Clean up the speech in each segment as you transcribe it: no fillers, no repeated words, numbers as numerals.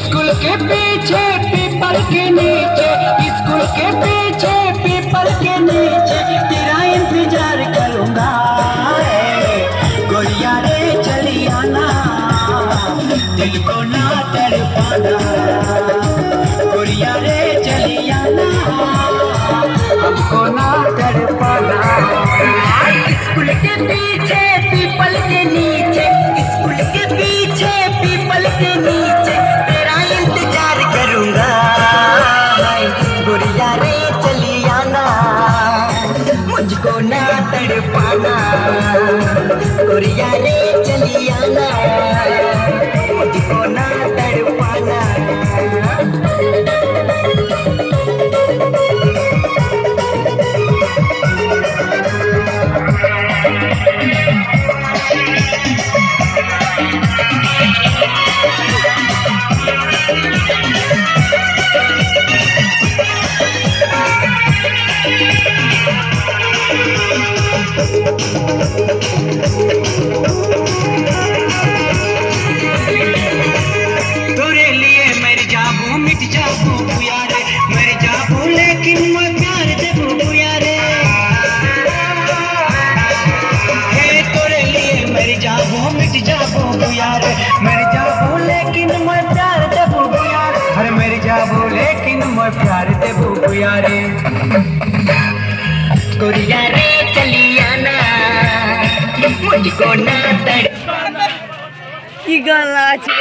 School के पीछे people के नीचे, स्कूल के पीछे पीपल के नीचे तेरा इंतजार करूंगा। गोरिया रे चली आना, दिल को ना तड़पाना। गोरिया रे चली आना, हमको ना तड़पाना। स्कूल के पीछे पीपल के नीचे, स्कूल के पीछे पीपल के नीचे तेरा इंतजार करूंगा। गोरिया रे चली आना, मुझको ना तड़पाना। गोरिया रे चली आना, मुझको ना तड़पाना। तेरे लिए मर जाऊं मिट जाऊं यारे, मर जाऊं लेकिन मैं प्यार देबू यारे। तेरे लिए मर जाऊं मिट जाऊं यारे, मर जाऊं लेकिन मैं प्यार देबू यारे। अरे मर जाऊं लेकिन मैं प्यार देबू यारे। गोरिया रे चली आना, मुझको ना तड़पाना। কি গান আছে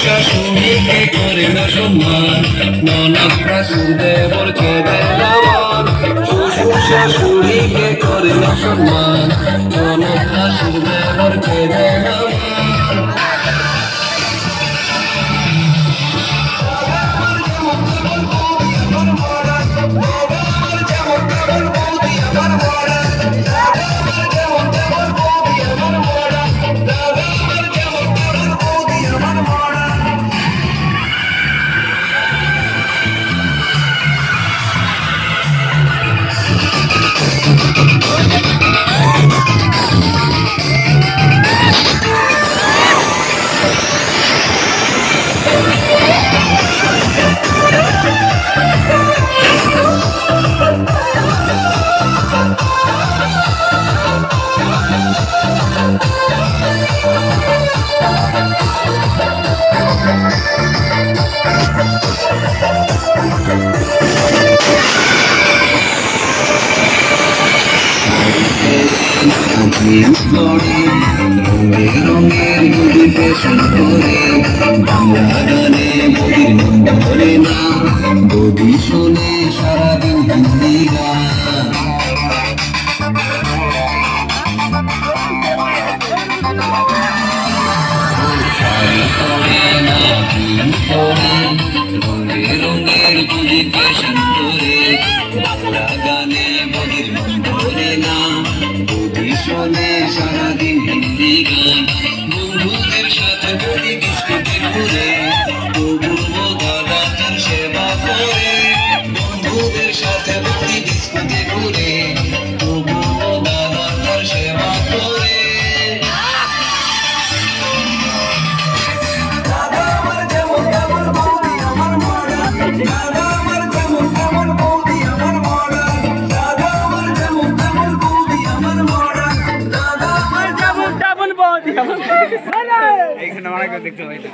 শাশুড়িকে করে না সম্মান, ননদ শাশুদেবর কেঁদে না মন। শ্বশুর শাশুড়িকে করে না সম্মান, ননদ শাশুদেবর কেঁদে না মন। রঙের রঙের গুলি ফ্যাশন করে, বাংলা গানে বদির মন ধরে না। বদি শোনে সারাদিন হিন্দি গান। শাড়ি পরে না জিন্স পরে, রঙের রঙের গুলি ফ্যাশন করে, বাংলা গানে বদির মন ধরে না। শোনে সারাদিন হিন্দি গান। বন্ধুদের সাথে বলি বিস্কুটে ঘুরে, তবুও দাদা তার সেবা করে। বন্ধুদের সাথে বলি বিস্কুটে ঘুরে, তবুও দাদা তার সেবা করে। দাদা আমার যেমন তেমন বৌদি আমার মরা, দাদা আমার যেমন তেমন বৌদি আমার মরা, দাদা আমার যেমন তেমন বৌদি আমার মরা। এইখানে অনেক দেখতে পাই না।